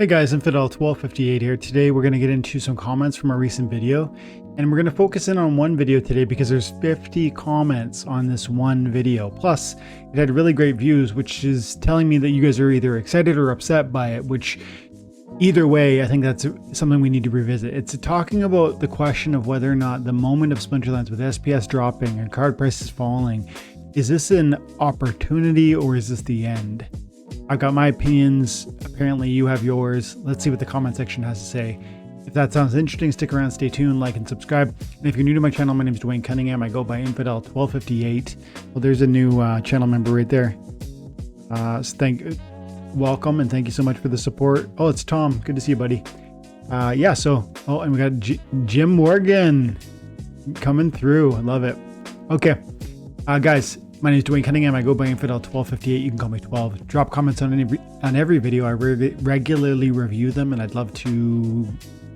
Hey guys, Twelve58 here. Today we're going to get into some comments from a recent video, and we're going to focus in on one video today because there's 50 comments on this one video. Plus, it had really great views, which is telling me that you guys are either excited or upset by it, which either way, I think that's something we need to revisit. It's talking about the question of whether or not the moment of Splinterlands with SPS dropping and card prices falling, is this an opportunity or is this the end? I've got my opinions. Apparently you have yours. Let's see what the comment section has to say. If that sounds interesting, stick around, stay tuned, like and subscribe. And if you're new to my channel, my name is Dwayne Cunningham. I go by Twelve58. Well, there's a new channel member right there. Welcome and thank you so much for the support. Oh, it's Tom. Good to see you, buddy. Yeah, so, oh, and we got Jim Morgan coming through. I love it. Okay, guys. My name is Dwayne Cunningham. I go by Twelve58. You can call me 12. Drop comments on every video. I regularly review them, and I'd love to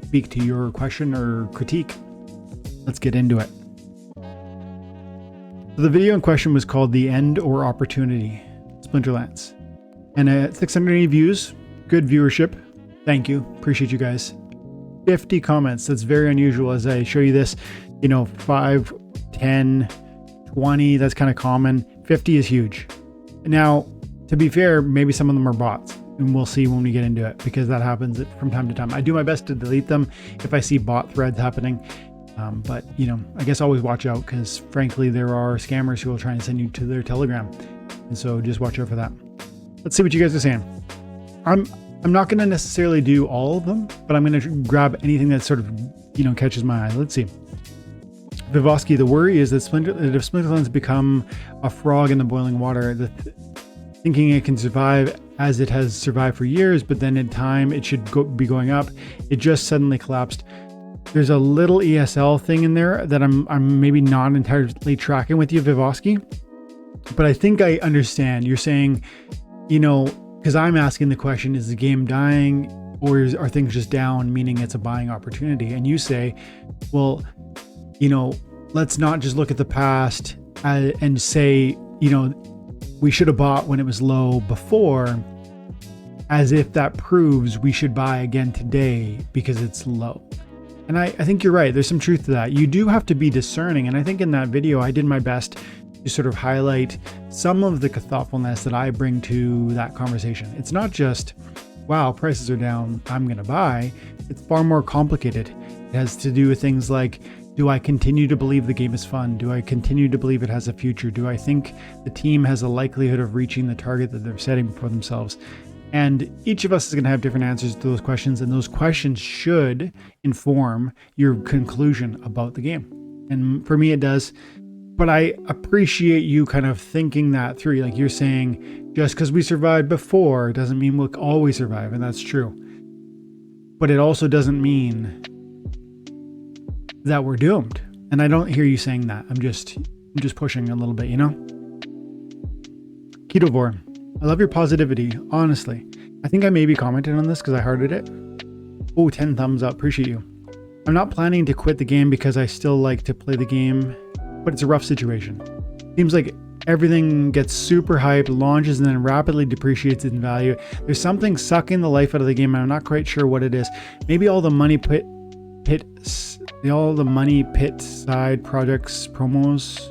speak to your question or critique. Let's get into it. So the video in question was called "The End or Opportunity," Splinterlands, and 680 views. Good viewership. Thank you. Appreciate you guys. 50 comments. That's very unusual. As I show you this, 5, 10. 20, that's kind of common. 50 is huge. Now, to be fair, maybe some of them are bots, and we'll see when we get into it, because that happens from time to time. I do my best to delete them if I see bot threads happening, but I guess always watch out, because frankly there are scammers who will try and send you to their Telegram, and so just watch out for that. Let's see what you guys are saying. I'm not going to necessarily do all of them, but I'm going to grab anything that sort of catches my eye. Let's see. Vivosky, the worry is that if Splinterlands become a frog in the boiling water, thinking it can survive as it has survived for years, but then in time it should be going up, it just suddenly collapsed. There's a little ESL thing in there that I'm maybe not entirely tracking with you, Vivosky, but I think I understand. You're saying, because I'm asking the question, is the game dying or are things just down, meaning it's a buying opportunity? And you say, well, let's not just look at the past and say, we should have bought when it was low before, as if that proves we should buy again today because it's low. And I think you're right. There's some truth to that. You do have to be discerning. And I think in that video, I did my best to sort of highlight some of the thoughtfulness that I bring to that conversation. It's not just, wow, prices are down, I'm going to buy. It's far more complicated. It has to do with things like, do I continue to believe the game is fun? Do I continue to believe it has a future? Do I think the team has a likelihood of reaching the target that they're setting for themselves? And each of us is going to have different answers to those questions, and those questions should inform your conclusion about the game. And for me, it does. But I appreciate you kind of thinking that through. Like you're saying, just because we survived before doesn't mean we'll always survive, and that's true. But it also doesn't mean that we're doomed. And I don't hear you saying that. I'm just pushing a little bit, Ketovore, I love your positivity, honestly. I think I maybe commented on this because I hearted it. Oh, 10 thumbs up, appreciate you. I'm not planning to quit the game because I still like to play the game, but it's a rough situation. Seems like everything gets super hyped, launches, and then rapidly depreciates in value. There's something sucking the life out of the game, and I'm not quite sure what it is. Maybe all the money pit side projects, promos.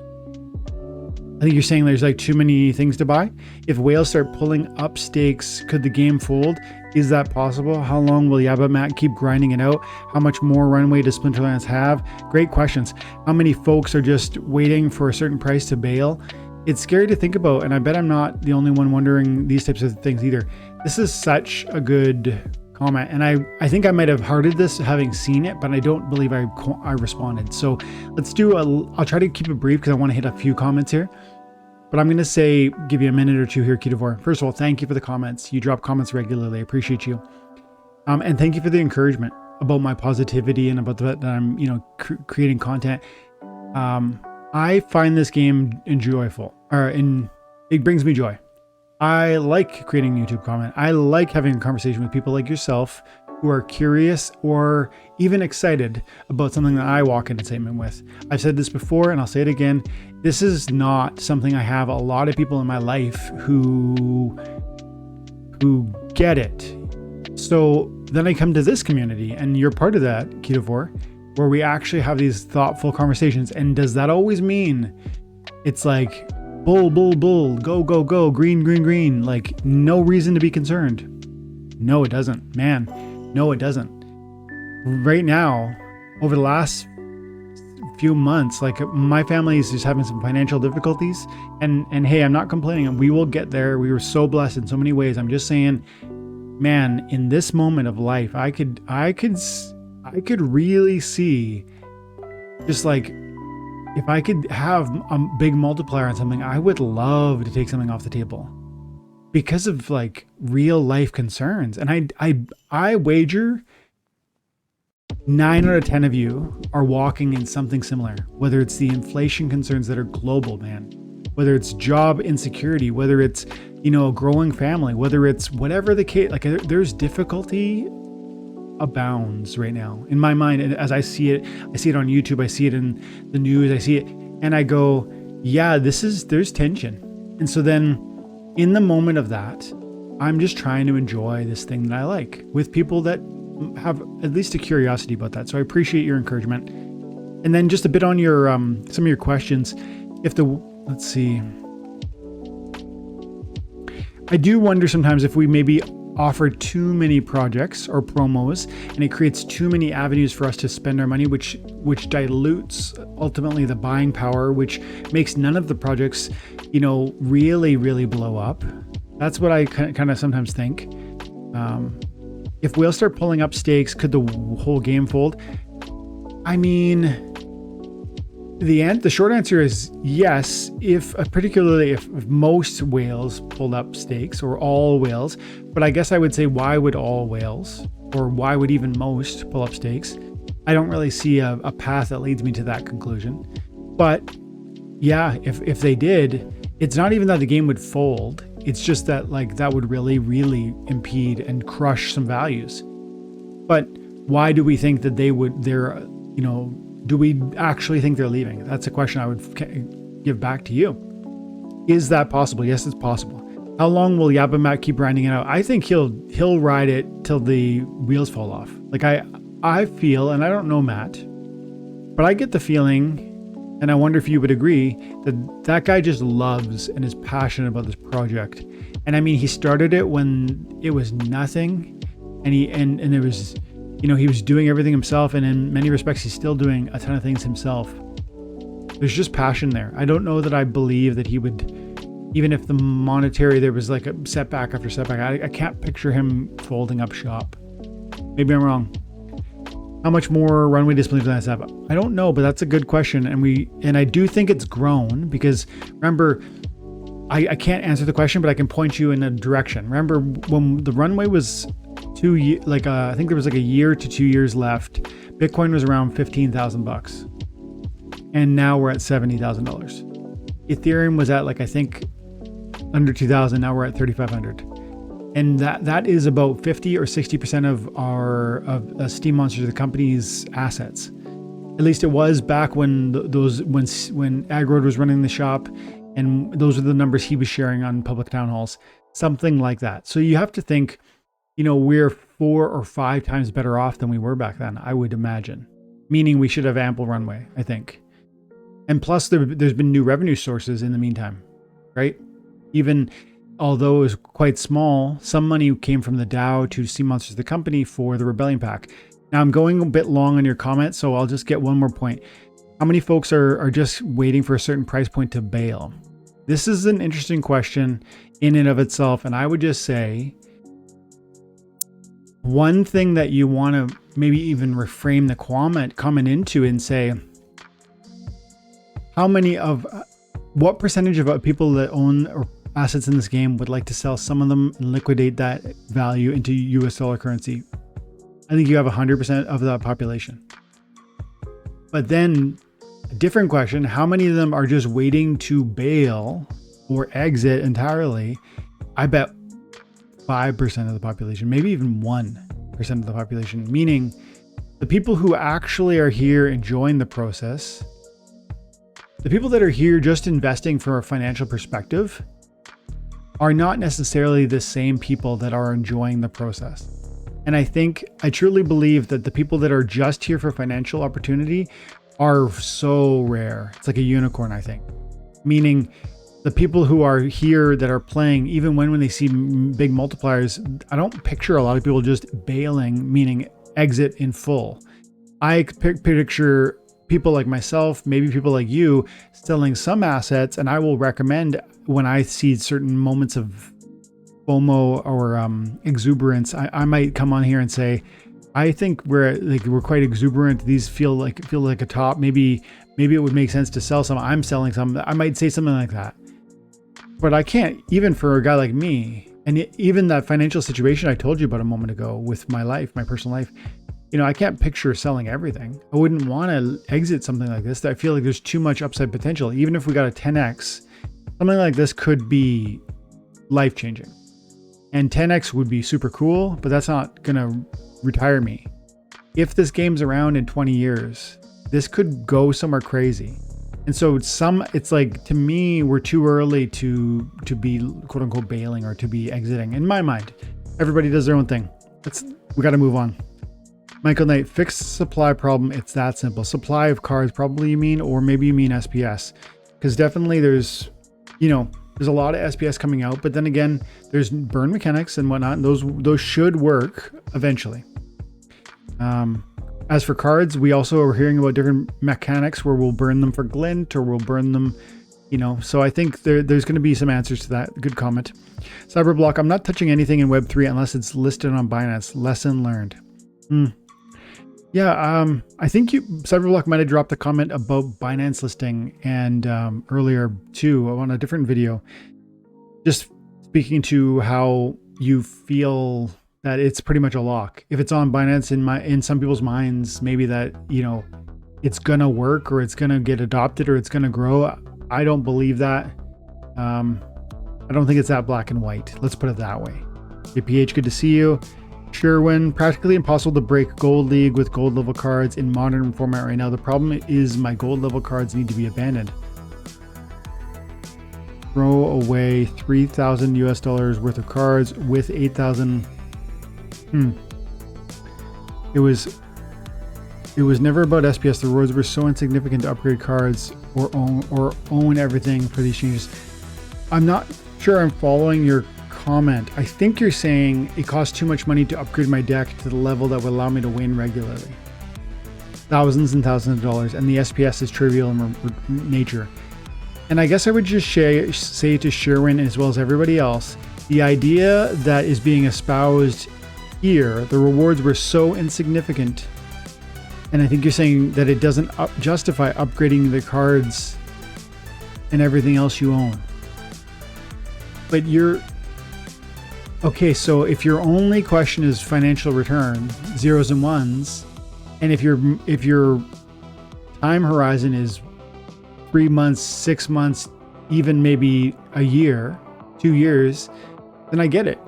I think you're saying there's like too many things to buy. If whales start pulling up stakes, could the game fold? Is that possible? How long will Yabamat keep grinding it out? How much more runway does Splinterlands have? Great questions. How many folks are just waiting for a certain price to bail? It's scary to think about, and I bet I'm not the only one wondering these types of things either. This is such a good comment, and I think I might have hearted this having seen it, but I don't believe I responded. So let's do I'll try to keep it brief because I want to hit a few comments here, but I'm going to give you a minute or two here, Ketovore. First of all, thank you for the comments. You drop comments regularly. I appreciate you. And thank you for the encouragement about my positivity and about that I'm, creating content. I find this game enjoyable, it brings me joy. I like creating YouTube content. I like having a conversation with people like yourself who are curious or even excited about something that I walk into statement with. I've said this before and I'll say it again. This is not something I have a lot of people in my life who get it. So then I come to this community, and you're part of that, Keto4, where we actually have these thoughtful conversations. And does that always mean it's like bull, bull, bull, go, go, go, green, green, green, like no reason to be concerned? No, it doesn't, man. No, it doesn't. Right now, over the last few months, like my family is just having some financial difficulties, and hey, I'm not complaining. We will get there. We were so blessed in so many ways. I'm just saying, man, in this moment of life, I could really see, just like, if I could have a big multiplier on something, I would love to take something off the table because of like real life concerns. And I wager 9 out of 10 of you are walking in something similar, whether it's the inflation concerns that are global, man, whether it's job insecurity, whether it's, you know, a growing family, whether it's whatever the case, like there's difficulty abounds right now in my mind. And as I see it on YouTube, I see it in the news, I see it, and I go, yeah, there's tension. And so then in the moment of that, I'm just trying to enjoy this thing that I like with people that have at least a curiosity about that. So I appreciate your encouragement. And then just a bit on your some of your questions. Let's see. I do wonder sometimes if we maybe offer too many projects or promos, and it creates too many avenues for us to spend our money, which dilutes ultimately the buying power, which makes none of the projects, you know, really, really blow up. That's what I kind of sometimes think. If we'll start pulling up stakes, could the whole game fold? I mean, the short answer is yes, particularly if most whales pulled up stakes, or all whales. But I guess I would say, why would all whales, or why would even most pull up stakes? I don't really see a path that leads me to that conclusion. But yeah, if they did, it's not even that the game would fold. It's just that like that would really, really impede and crush some values. But why do we think that do we actually think they're leaving? That's a question I would give back to you. Is that possible? Yes, it's possible. How long will Yabamat keep grinding it out? I think he'll ride it till the wheels fall off. Like I feel, and I don't know Matt, but I get the feeling, and I wonder if you would agree, that guy just loves and is passionate about this project. And I mean, he started it when it was nothing, and there was, you know, he was doing everything himself, and in many respects, he's still doing a ton of things himself. There's just passion there. I don't know that I believe that he would, even if the monetary, there was like a setback after setback, I can't picture him folding up shop. Maybe I'm wrong. How much more runway does Splinterlands have? I don't know, but that's a good question. And I do think it's grown, because remember, I can't answer the question, but I can point you in a direction. Remember when the runway was I think there was like a year to 2 years left, Bitcoin was around $15,000, and now we're at $70,000. Ethereum was at, like, I think under 2,000. Now we're at 3,500, and that is about 50 or 60% of Steam Monsters, the company's assets. At least it was back when when Agrod was running the shop, and those are the numbers he was sharing on public town halls, something like that. So you have to think, you know, we're 4 or 5 times better off than we were back then, I would imagine. Meaning we should have ample runway, I think. And plus there's been new revenue sources in the meantime, right? Even although it was quite small, some money came from the DAO to Steam Monsters, the company, for the Rebellion Pack. Now I'm going a bit long on your comment, so I'll just get one more point. How many folks are just waiting for a certain price point to bail? This is an interesting question in and of itself, and I would just say, one thing that you want to maybe even reframe the comment into and say, what percentage of people that own assets in this game would like to sell some of them and liquidate that value into US dollar currency? I think you have 100% of that population. But then a different question, how many of them are just waiting to bail or exit entirely? I bet 5% of the population, maybe even 1% of the population, meaning the people who actually are here enjoying the process, the people that are here just investing from a financial perspective, are not necessarily the same people that are enjoying the process. And I truly believe that the people that are just here for financial opportunity are so rare. It's like a unicorn, I think. Meaning the people who are here that are playing, even when they see big multipliers, I don't picture a lot of people just bailing, meaning exit in full. I picture people like myself, maybe people like you, selling some assets, and I will recommend when I see certain moments of FOMO or exuberance, I might come on here and say, I think we're quite exuberant. These feel like a top. Maybe it would make sense to sell some. I'm selling some. I might say something like that. But I can't, even for a guy like me, and even that financial situation I told you about a moment ago with my life, my personal life, I can't picture selling everything. I wouldn't want to exit something like this. I feel like there's too much upside potential. Even if we got a 10x, something like this could be life-changing. And 10x would be super cool, but that's not going to retire me. If this game's around in 20 years, this could go somewhere crazy. And so it's like, to me, we're too early to be quote unquote bailing or to be exiting. In my mind, everybody does their own thing. We got to move on. Michael Knight, fixed supply problem. It's that simple. Supply of cards, probably you mean, or maybe you mean SPS, because definitely there's a lot of SPS coming out, but then again, there's burn mechanics and whatnot, and those should work eventually. As for cards, we also are hearing about different mechanics where we'll burn them for glint or we'll burn them, so I think there's going to be some answers to that. Good comment. Cyberblock, I'm not touching anything in Web3 unless it's listed on Binance. Lesson learned. Yeah, I think Cyberblock might have dropped a comment about Binance listing and earlier too on a different video, just speaking to how you feel that it's pretty much a lock. If it's on Binance, in some people's minds, maybe that, it's gonna work or it's gonna get adopted or it's gonna grow. I don't believe that. I don't think it's that black and white. Let's put it that way. Hey, PH, good to see you. Sherwin, practically impossible to break Gold League with gold level cards in modern format right now. The problem is my gold level cards need to be abandoned. Throw away $3,000 worth of cards with 8,000. It was never about SPS. The rewards were so insignificant to upgrade cards or own everything for these changes. I'm not sure I'm following your comment. I think you're saying it costs too much money to upgrade my deck to the level that would allow me to win regularly. Thousands and thousands of dollars, and the SPS is trivial in nature. And I guess I would just say to Sherwin as well as everybody else, the idea that is being espoused here, the rewards were so insignificant, and I think you're saying that it doesn't justify upgrading the cards and everything else you own. But okay, so if your only question is financial return, zeros and ones, and if your time horizon is 3 months, 6 months, even maybe a year, 2 years, then I get it.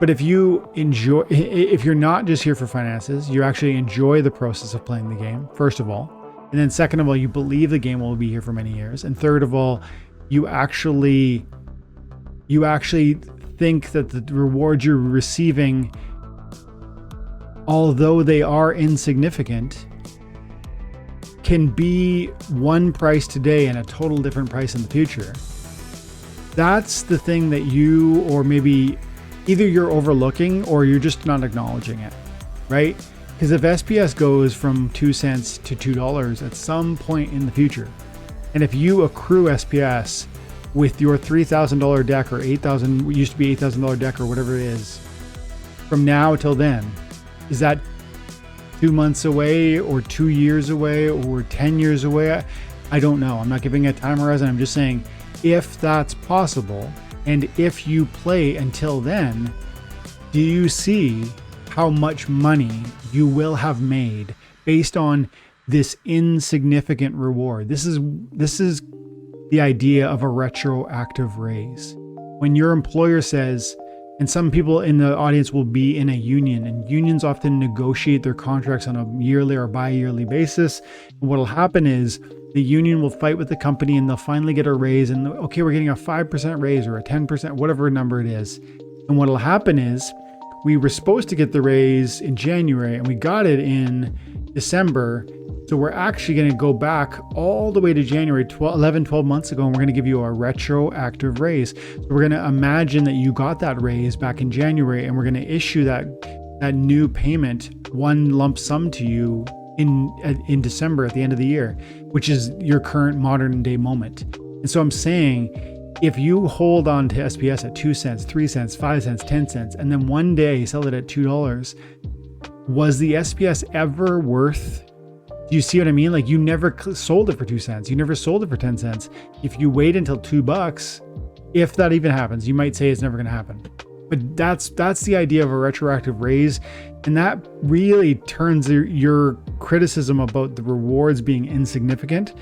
But if you're not just here for finances, you actually enjoy the process of playing the game, first of all. And then second of all, you believe the game will be here for many years. And third of all, you actually think that the rewards you're receiving, although they are insignificant, can be one price today and a total different price in the future. That's the thing that you, or maybe either you're overlooking or you're just not acknowledging it, right? Because if SPS goes from 2 cents to $2 at some point in the future, and if you accrue SPS with your $3,000 deck or $8,000, used to be $8,000 deck or whatever it is, from now till then, is that 2 months away or 2 years away or 10 years away? I don't know. I'm not giving a time horizon. I'm just saying, if that's possible, and if you play until then, do you see how much money you will have made based on this insignificant reward? This is the idea of a retroactive raise. When your employer says, and some people in the audience will be in a union, and unions often negotiate their contracts on a yearly or bi-yearly basis. And what'll happen is the union will fight with the company and they'll finally get a raise, and okay, we're getting a 5% raise or a 10%, whatever number it is. And what'll happen is we were supposed to get the raise in January and we got it in December. So we're actually going to go back all the way to January 12 months ago, and we're going to give you a retroactive raise. So we're going to imagine that you got that raise back in January, and we're going to issue that new payment, one lump sum to you in December at the end of the year, which is your current modern day moment. And so I'm saying, if you hold on to SPS at 2 cents, 3 cents, 5 cents, 10 cents, and then one day sell it at $2, was the SPS ever worth? Do you see what I mean? Like, you never sold it for 2 cents. You never sold it for 10 cents. If you wait until $2, if that even happens, you might say it's never going to happen. But that's the idea of a retroactive raise. And that really turns your criticism about the rewards being insignificant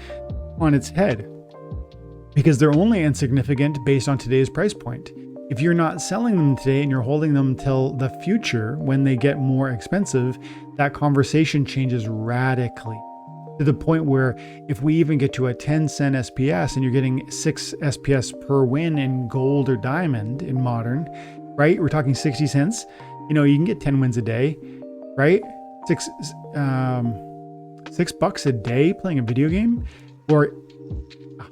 on its head, because they're only insignificant based on today's price point. If you're not selling them today and you're holding them till the future when they get more expensive, that conversation changes radically, to the point where if we even get to a 10-cent SPS and you're getting 6 SPS per win in gold or diamond in modern, right? We're talking 60 cents. You know, you can get 10 wins a day, right? $6 a day playing a video game, or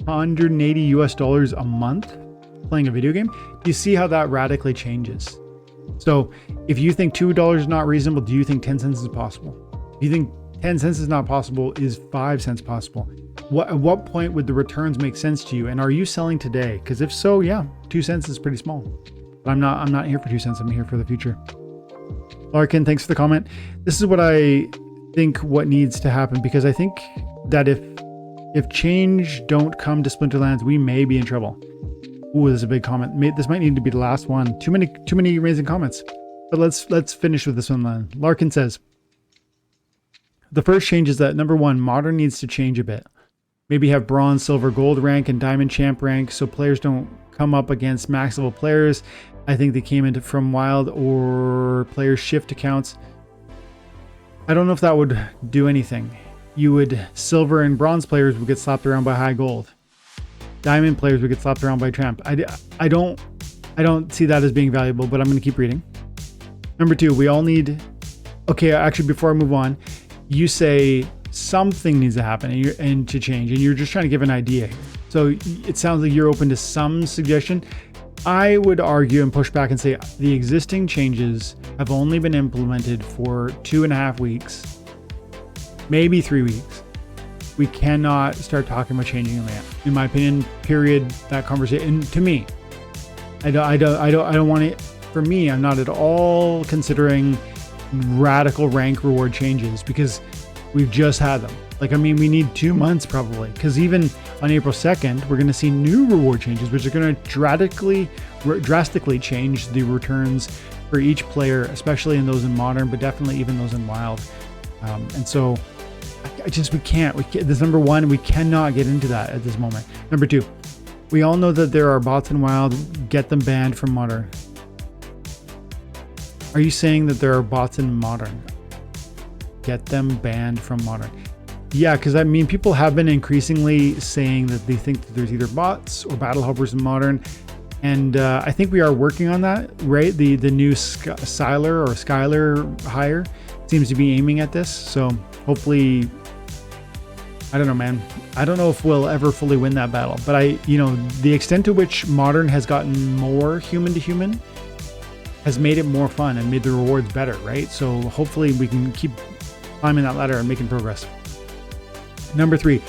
$180 a month playing a video game. Do you see how that radically changes? So if you think $2 is not reasonable, do you think 10 cents is possible? If you think 10 cents is not possible, is 5 cents possible? At what point would the returns make sense to you? And are you selling today? Because if so, yeah, 2 cents is pretty small. But I'm not here for 2 cents. I'm here for the future. Larkin, thanks for the comment. This is what I think what needs to happen, because I think that if change don't come to Splinterlands, we may be in trouble. Ooh, this is a big comment. This might need to be the last one. Too many amazing comments. But let's finish with this one then. Larkin says, the first change is that number 1, modern needs to change a bit. Maybe have bronze, silver, gold rank and diamond champ rank, so players don't come up against max level players. I think they came into from wild, or players shift accounts. I don't know if that would do anything. Silver and bronze players would get slapped around by high gold. Diamond players would get slapped around by tramp. I don't see that as being valuable, but I'm going to keep reading. Number 2, we all need... Okay, actually, before I move on, you say something needs to happen and to change, and you're just trying to give an idea. So it sounds like you're open to some suggestion. I would argue and push back and say the existing changes have only been implemented for 2.5 weeks, maybe 3 weeks. We cannot start talking about changing the layout. In my opinion, period, that conversation. And to me, I don't want it. For me, I'm not at all considering radical rank reward changes, because we've just had them. Like, I mean, we need 2 months probably, because even on April 2nd, we're going to see new reward changes, which are going to drastically change the returns for each player, especially in those in modern, but definitely even those in wild. And so we can't, this number 1, we cannot get into that at this moment. Number 2, we all know that there are bots in wild. Get them banned from modern. Are you saying that there are bots in modern? Get them banned from modern. Yeah, because I mean, people have been increasingly saying that they think that there's either bots or battle helpers in modern. And I think we are working on that, right? The new Skylar hire seems to be aiming at this. So hopefully, I don't know, man. I don't know if we'll ever fully win that battle, but the extent to which modern has gotten more human to human has made it more fun and made the rewards better, right? So hopefully we can keep climbing that ladder and making progress. Number 3,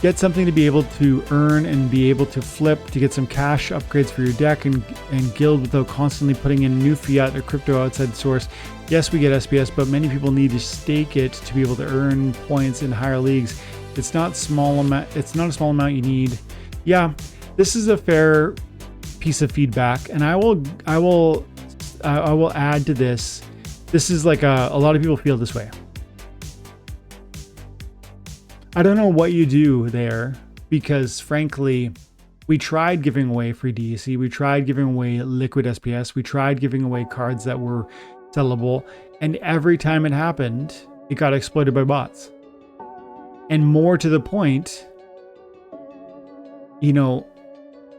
get something to be able to earn and be able to flip to get some cash upgrades for your deck and guild without constantly putting in new fiat or crypto outside the source. Yes, we get SPS, but many people need to stake it to be able to earn points in higher leagues. It's not a small amount you need. Yeah, this is a fair piece of feedback, and I will add to this. This is like a lot of people feel this way. I don't know what you do there, because frankly, we tried giving away free DEC, we tried giving away liquid SPS, we tried giving away cards that were sellable, and every time it happened, it got exploited by bots. And more to the point, the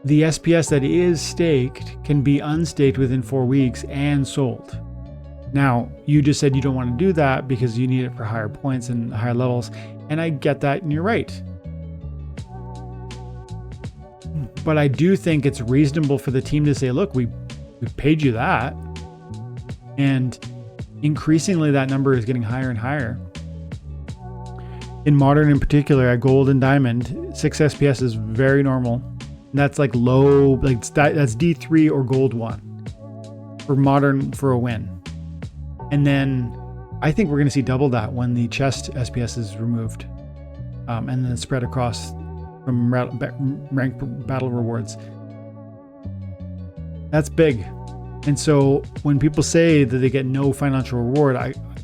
SPS that is staked can be unstaked within 4 weeks and sold. Now, you just said you don't want to do that because you need it for higher points and higher levels. And I get that, and you're right. But I do think it's reasonable for the team to say, look, we paid you that. And increasingly that number is getting higher and higher. In Modern in particular, at Gold and Diamond, 6 SPS is very normal. And that's like low, like that's D3 or Gold 1 for Modern for a win. And then I think we're going to see double that when the chest SPS is removed, and then spread across from ranked battle rewards. That's big. And so when people say that they get no financial reward,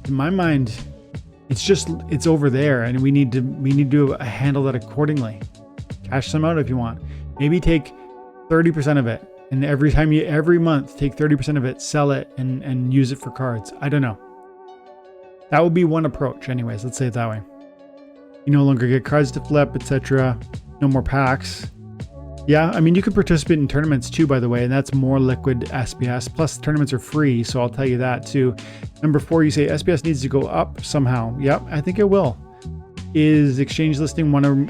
in my mind, it's over there, and we need to handle that accordingly. Cash some out if you want. Maybe take 30% of it. And every month, take 30% of it, sell it, and use it for cards. I don't know. That would be one approach. Anyways, let's say it that way. You no longer get cards to flip, etc. No more packs. Yeah, I mean, you could participate in tournaments too, by the way, and that's more liquid SPS. Plus, tournaments are free, so I'll tell you that too. Number 4, you say SPS needs to go up somehow. Yep, I think it will. Is exchange listing one of...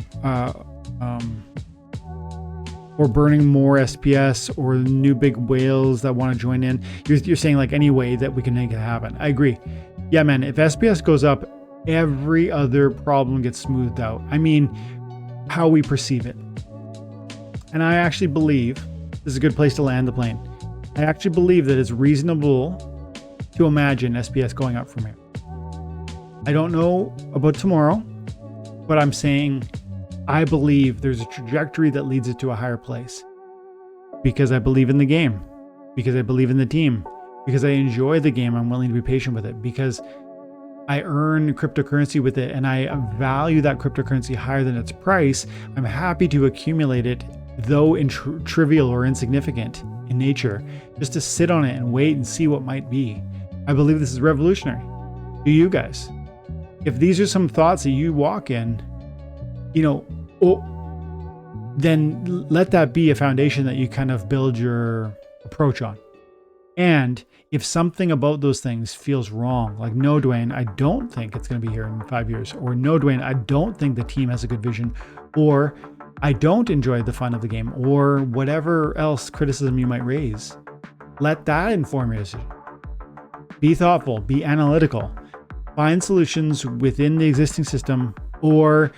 or burning more SPS, or new big whales that want to join in. You're saying like any way that we can make it happen. I agree. Yeah, man, if SPS goes up, every other problem gets smoothed out. I mean, how we perceive it. And I actually believe, this is a good place to land the plane. I actually believe that it's reasonable to imagine SPS going up from here. I don't know about tomorrow, but I'm saying I believe there's a trajectory that leads it to a higher place, because I believe in the game, because I believe in the team, because I enjoy the game. I'm willing to be patient with it because I earn cryptocurrency with it, and I value that cryptocurrency higher than its price. I'm happy to accumulate it, though trivial or insignificant in nature, just to sit on it and wait and see what might be. I believe this is revolutionary. Do you guys? If these are some thoughts that you walk in, then let that be a foundation that you kind of build your approach on. And if something about those things feels wrong, like, no, Dwayne, I don't think it's going to be here in 5 years, or no, Dwayne, I don't think the team has a good vision, or I don't enjoy the fun of the game, or whatever else criticism you might raise, let that inform your decision. Be thoughtful, be analytical, find solutions within the existing system, or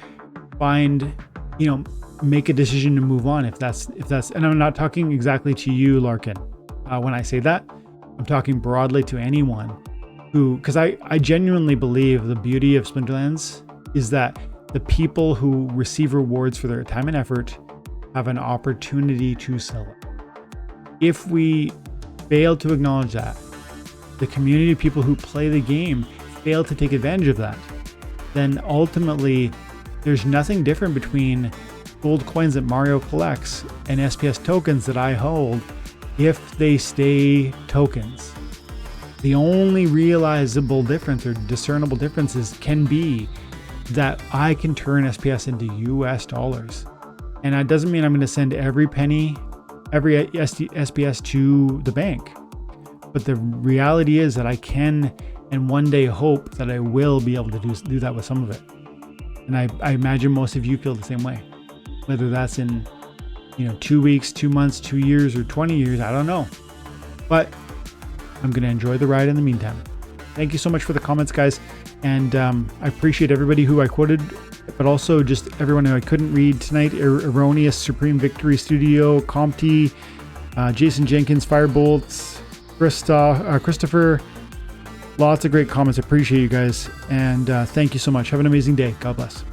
make a decision to move on if that's, and I'm not talking exactly to you, Larkin. When I say that, I'm talking broadly to anyone because I genuinely believe the beauty of Splinterlands is that the people who receive rewards for their time and effort have an opportunity to sell it. If we fail to acknowledge that, the community of people who play the game fail to take advantage of that, then ultimately there's nothing different between gold coins that Mario collects and SPS tokens that I hold if they stay tokens. The only realizable difference or discernible differences can be that I can turn SPS into US dollars. And that doesn't mean I'm going to send every penny, every SPS to the bank. But the reality is that I can, and one day hope that I will be able to do that with some of it. And I imagine most of you feel the same way, whether that's in 2 weeks, 2 months, 2 years, or 20 years, I don't know. But I'm going to enjoy the ride in the meantime. Thank you so much for the comments, guys. And I appreciate everybody who I quoted, but also just everyone who I couldn't read tonight. Erroneous, Supreme Victory Studio, Compty, Jason Jenkins, Firebolts, Christopher. Lots of great comments. I appreciate you guys. And thank you so much. Have an amazing day. God bless.